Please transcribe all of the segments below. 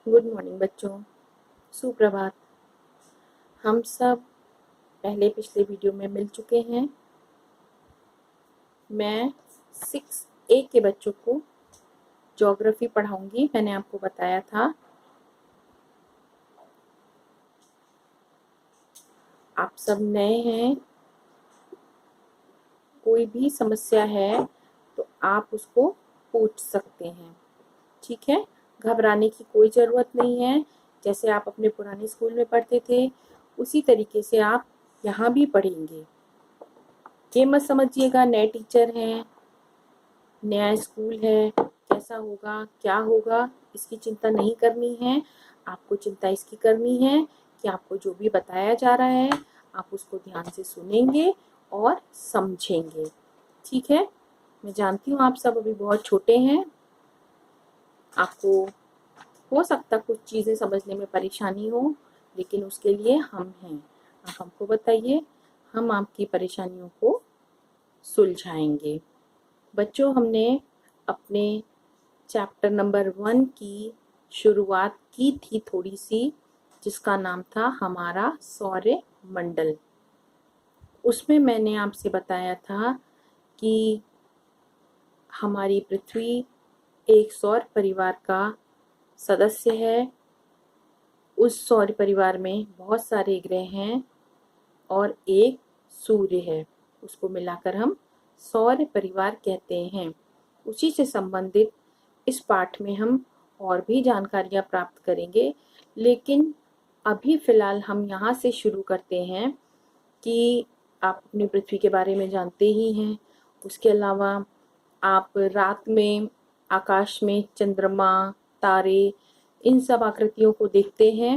Good morning बच्चों, सुप्रभात। हम सब पहले पिछले वीडियो में मिल चुके हैं। मैं 6A के बच्चों को ज्योग्राफी पढ़ाऊंगी, मैंने आपको बताया था। आप सब नए हैं, कोई भी समस्या है तो आप उसको पूछ सकते हैं, ठीक है। घबराने की कोई ज़रूरत नहीं है। जैसे आप अपने पुराने स्कूल में पढ़ते थे उसी तरीके से आप यहाँ भी पढ़ेंगे। ये मत समझिएगा नए टीचर हैं, नया स्कूल है, कैसा होगा क्या होगा, इसकी चिंता नहीं करनी है। आपको चिंता इसकी करनी है कि आपको जो भी बताया जा रहा है आप उसको ध्यान से सुनेंगे और समझेंगे, ठीक है। मैं जानती हूँ आप सब अभी बहुत छोटे हैं, आपको हो सकता कुछ चीज़ें समझने में परेशानी हो, लेकिन उसके लिए हम हैं। आप हमको बताइए, हम आपकी परेशानियों को सुलझाएंगे। बच्चों, हमने अपने चैप्टर नंबर 1 की शुरुआत की थी थोड़ी सी, जिसका नाम था हमारा सौर मंडल। उसमें मैंने आपसे बताया था कि हमारी पृथ्वी एक सौर परिवार का सदस्य है। उस सौर परिवार में बहुत सारे ग्रह हैं और एक सूर्य है, उसको मिलाकर हम सौर परिवार कहते हैं। उसी से संबंधित इस पाठ में हम और भी जानकारियाँ प्राप्त करेंगे, लेकिन अभी फ़िलहाल हम यहाँ से शुरू करते हैं कि आप अपनी पृथ्वी के बारे में जानते ही हैं। उसके अलावा आप रात में आकाश में चंद्रमा, तारे, इन सब आकृतियों को देखते हैं।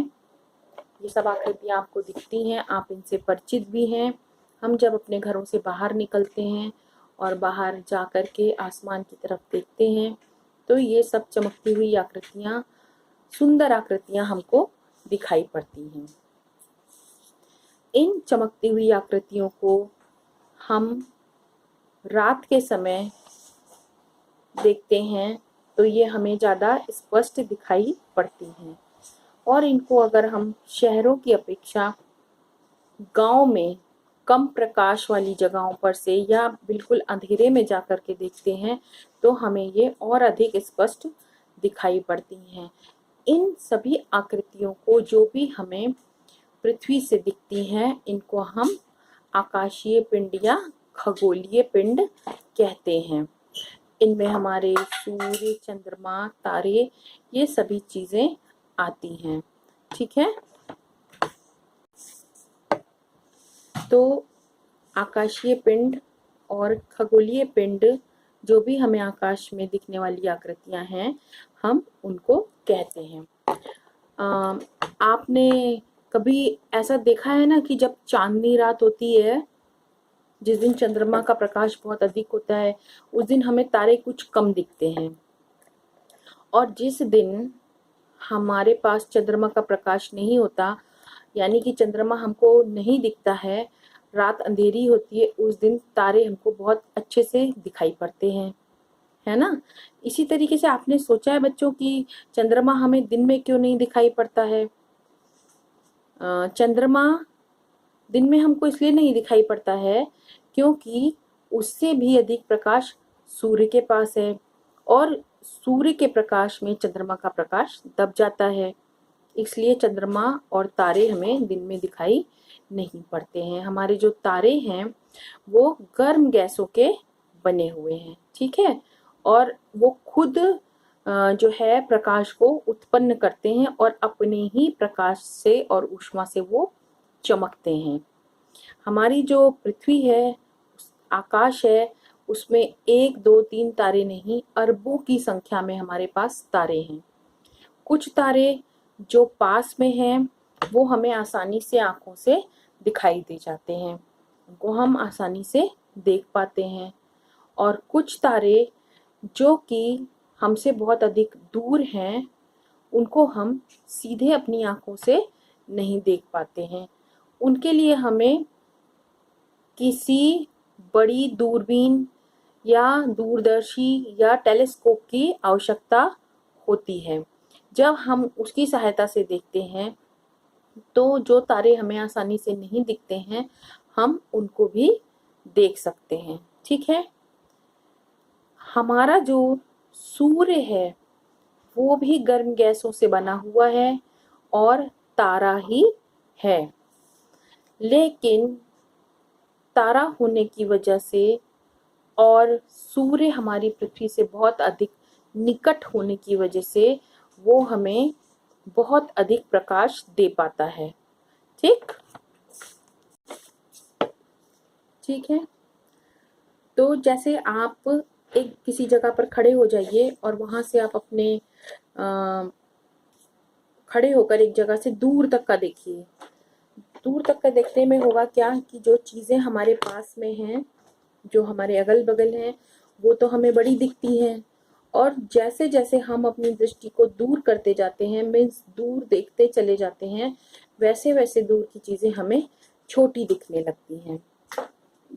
ये सब आकृतियाँ आपको दिखती हैं, आप इनसे परिचित भी हैं। हम जब अपने घरों से बाहर निकलते हैं और बाहर जा कर के आसमान की तरफ देखते हैं तो ये सब चमकती हुई आकृतियाँ, सुंदर आकृतियाँ हमको दिखाई पड़ती हैं। इन चमकती हुई आकृतियों को हम रात के समय देखते हैं तो ये हमें ज़्यादा स्पष्ट दिखाई पड़ती हैं, और इनको अगर हम शहरों की अपेक्षा गांव में कम प्रकाश वाली जगहों पर से या बिल्कुल अंधेरे में जा कर के देखते हैं तो हमें ये और अधिक स्पष्ट दिखाई पड़ती हैं। इन सभी आकृतियों को जो भी हमें पृथ्वी से दिखती हैं इनको हम आकाशीय पिंड या खगोलीय पिंड कहते हैं। इनमें हमारे सूर्य, चंद्रमा, तारे, ये सभी चीज़ें आती हैं, ठीक है। तो आकाशीय पिंड और खगोलीय पिंड, जो भी हमें आकाश में दिखने वाली आकृतियां हैं, हम उनको कहते हैं। आपने कभी ऐसा देखा है ना कि जब चांदनी रात होती है, जिस दिन चंद्रमा का प्रकाश बहुत अधिक होता है, उस दिन हमें तारे कुछ कम दिखते हैं, और जिस दिन हमारे पास चंद्रमा का प्रकाश नहीं होता, यानी कि चंद्रमा हमको नहीं दिखता है, रात अंधेरी होती है, उस दिन तारे हमको बहुत अच्छे से दिखाई पड़ते हैं, है ना। इसी तरीके से आपने सोचा है बच्चों कि चंद्रमा हमें दिन में क्यों नहीं दिखाई पड़ता है? चंद्रमा दिन में हमको इसलिए नहीं दिखाई पड़ता है क्योंकि उससे भी अधिक प्रकाश सूर्य के पास है, और सूर्य के प्रकाश में चंद्रमा का प्रकाश दब जाता है, इसलिए चंद्रमा और तारे हमें दिन में दिखाई नहीं पड़ते हैं। हमारे जो तारे हैं वो गर्म गैसों के बने हुए हैं, ठीक है, और वो खुद जो है प्रकाश को उत्पन्न करते हैं और अपने ही प्रकाश से और ऊष्मा से वो चमकते हैं। हमारी जो पृथ्वी है, आकाश है, उसमें 1, 2, 3 तारे नहीं, अरबों की संख्या में हमारे पास तारे हैं। कुछ तारे जो पास में हैं वो हमें आसानी से आंखों से दिखाई दे जाते हैं, उनको हम आसानी से देख पाते हैं, और कुछ तारे जो कि हमसे बहुत अधिक दूर हैं उनको हम सीधे अपनी आंखों से नहीं देख पाते हैं। उनके लिए हमें किसी बड़ी दूरबीन या दूरदर्शी या टेलीस्कोप की आवश्यकता होती है। जब हम उसकी सहायता से देखते हैं तो जो तारे हमें आसानी से नहीं दिखते हैं हम उनको भी देख सकते हैं। ठीक है, हमारा जो सूर्य है वो भी गर्म गैसों से बना हुआ है और तारा ही है, लेकिन तारा होने की वजह से और सूर्य हमारी पृथ्वी से बहुत अधिक निकट होने की वजह से वो हमें बहुत अधिक प्रकाश दे पाता है। ठीक ठीक है, तो जैसे आप एक किसी जगह पर खड़े हो जाइए और वहां से आप अपने खड़े होकर एक जगह से दूर तक का देखिए। दूर तक का देखने में होगा क्या कि जो चीजें हमारे पास में हैं, जो हमारे अगल बगल हैं, वो तो हमें बड़ी दिखती हैं, और जैसे जैसे हम अपनी दृष्टि को दूर करते जाते हैं, मीन्स दूर देखते चले जाते हैं, वैसे वैसे दूर की चीजें हमें छोटी दिखने लगती हैं।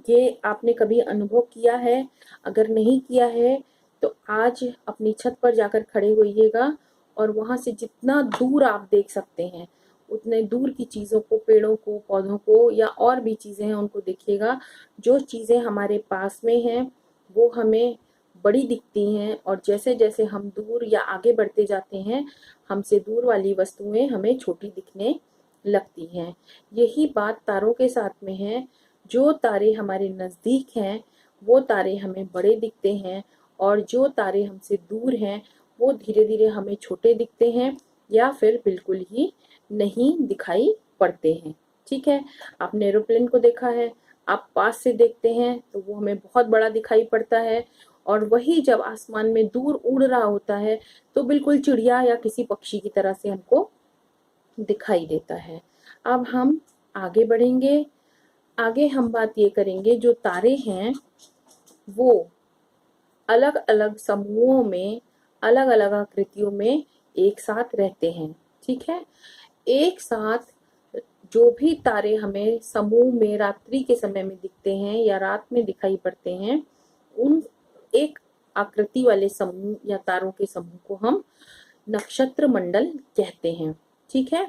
ये आपने कभी अनुभव किया है? अगर नहीं किया है तो आज अपनी छत पर जाकर खड़े होइएगा और वहां से जितना दूर आप देख सकते हैं उतने दूर की चीजों को, पेड़ों को, पौधों को या और भी चीजें हैं उनको देखिएगा। जो चीजें हमारे पास में हैं वो हमें बड़ी दिखती हैं, और जैसे जैसे हम दूर या आगे बढ़ते जाते हैं हमसे दूर वाली वस्तुएं हमें छोटी दिखने लगती हैं। यही बात तारों के साथ में है। जो तारे हमारे नजदीक हैं वो तारे हमें बड़े दिखते हैं, और जो तारे हमसे दूर हैं वो धीरे धीरे हमें छोटे दिखते हैं या फिर बिल्कुल ही नहीं दिखाई पड़ते हैं। ठीक है, आपने एरोप्लेन को देखा है, आप पास से देखते हैं तो वो हमें बहुत बड़ा दिखाई पड़ता है, और वही जब आसमान में दूर उड़ रहा होता है तो बिल्कुल चिड़िया या किसी पक्षी की तरह से हमको दिखाई देता है। अब हम आगे बढ़ेंगे। आगे हम बात ये करेंगे, जो तारे हैं वो अलग अलग समूहों में, अलग अलग आकृतियों में एक साथ रहते हैं। ठीक है, एक साथ जो भी तारे हमें समूह में रात्रि के समय में दिखते हैं या रात में दिखाई पड़ते हैं, उन एक आकृति वाले समूह या तारों के समूह को हम नक्षत्र मंडल कहते हैं। ठीक है,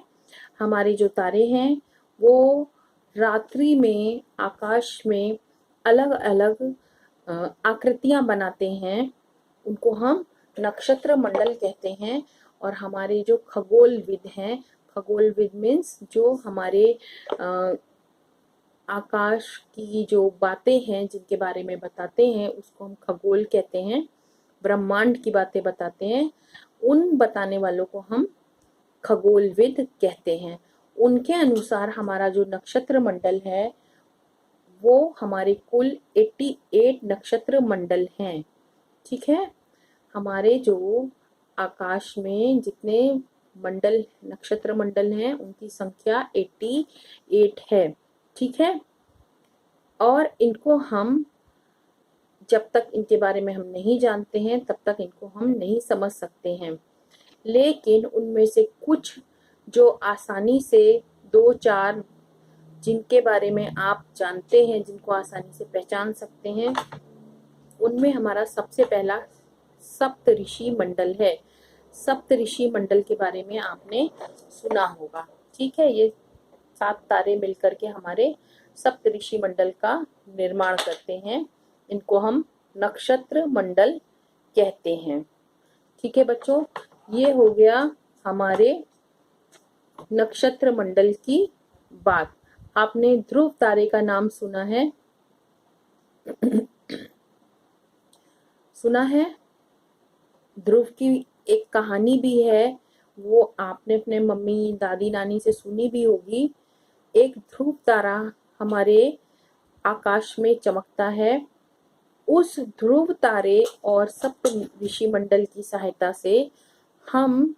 हमारे जो तारे हैं वो रात्रि में आकाश में अलग अलग आकृतियां बनाते हैं, उनको हम नक्षत्र मंडल कहते हैं। और हमारे जो खगोलविद हैं, खगोलविद मीन्स जो हमारे आकाश की जो बातें हैं जिनके बारे में बताते हैं उसको हम खगोल कहते हैं, ब्रह्मांड की बातें बताते हैं, उन बताने वालों को हम खगोलविद कहते हैं। उनके अनुसार हमारा जो नक्षत्र मंडल है वो हमारे कुल 88 नक्षत्र मंडल हैं। ठीक है, हमारे जो आकाश में जितने मंडल, नक्षत्र मंडल हैं उनकी संख्या 88 है। ठीक है, और इनको हम जब तक इनके बारे में हम नहीं जानते हैं तब तक इनको हम नहीं समझ सकते हैं, लेकिन उनमें से कुछ जो आसानी से दो चार जिनके बारे में आप जानते हैं, जिनको आसानी से पहचान सकते हैं, उनमें हमारा सबसे पहला सप्तऋषि मंडल है। सप्तऋषि मंडल के बारे में आपने सुना होगा। ठीक है, ये 7 तारे मिलकर के हमारे सप्तऋषि मंडल का निर्माण करते हैं, इनको हम नक्षत्र मंडल कहते हैं। ठीक है बच्चों, ये हो गया हमारे नक्षत्र मंडल की बात। आपने ध्रुव तारे का नाम सुना है? सुना है? ध्रुव की एक कहानी भी है, वो आपने अपने मम्मी दादी नानी से सुनी भी होगी। एक ध्रुव तारा हमारे आकाश में चमकता है। उस ध्रुव तारे और सप्तऋषि मंडल की सहायता से हम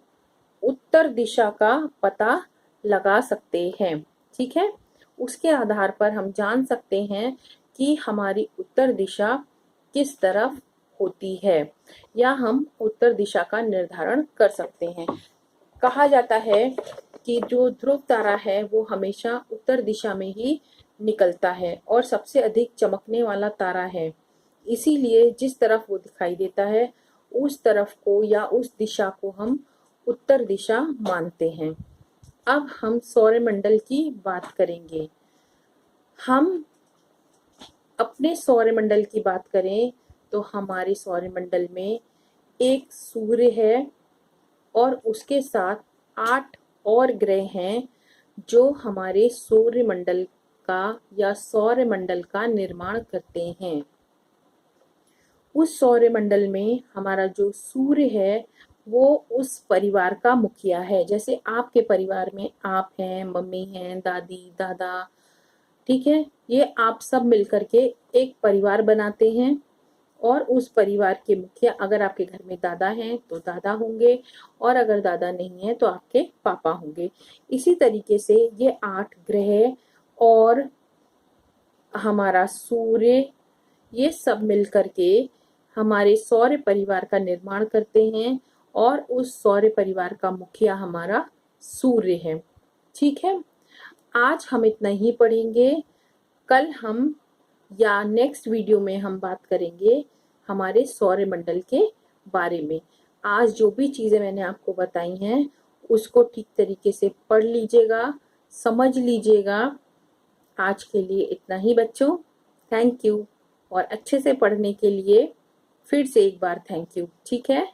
उत्तर दिशा का पता लगा सकते हैं। ठीक है, उसके आधार पर हम जान सकते हैं कि हमारी उत्तर दिशा किस तरफ होती है, या हम उत्तर दिशा का निर्धारण कर सकते हैं। कहा जाता है कि जो ध्रुव तारा है वो हमेशा उत्तर दिशा में ही निकलता है और सबसे अधिक चमकने वाला तारा है। इसीलिए जिस तरफ वो दिखाई देता है उस तरफ को या उस दिशा को हम उत्तर दिशा मानते हैं। अब हम सौरमंडल की बात करेंगे। हम अपने सौरमंडल की बात करें तो हमारे सौरमंडल में एक सूर्य है और उसके साथ 8 और ग्रह हैं जो हमारे सूर्यमंडल का या सौरमंडल का निर्माण करते हैं। उस सौरमंडल में हमारा जो सूर्य है वो उस परिवार का मुखिया है। जैसे आपके परिवार में आप हैं, मम्मी हैं, दादी दादा, ठीक है, ये आप सब मिलकर के एक परिवार बनाते हैं और उस परिवार के मुखिया, अगर आपके घर में दादा हैं तो दादा होंगे और अगर दादा नहीं है तो आपके पापा होंगे। इसी तरीके से ये 8 ग्रह और हमारा सूर्य, ये सब मिलकर के हमारे सौर परिवार का निर्माण करते हैं और उस सौर परिवार का मुखिया हमारा सूर्य है। ठीक है, आज हम इतना ही पढ़ेंगे। कल हम या नेक्स्ट वीडियो में हम बात करेंगे हमारे सौरमंडल के बारे में। आज जो भी चीजें मैंने आपको बताई हैं उसको ठीक तरीके से पढ़ लीजिएगा, समझ लीजिएगा। आज के लिए इतना ही बच्चों, थैंक यू। और अच्छे से पढ़ने के लिए फिर से एक बार थैंक यू। ठीक है।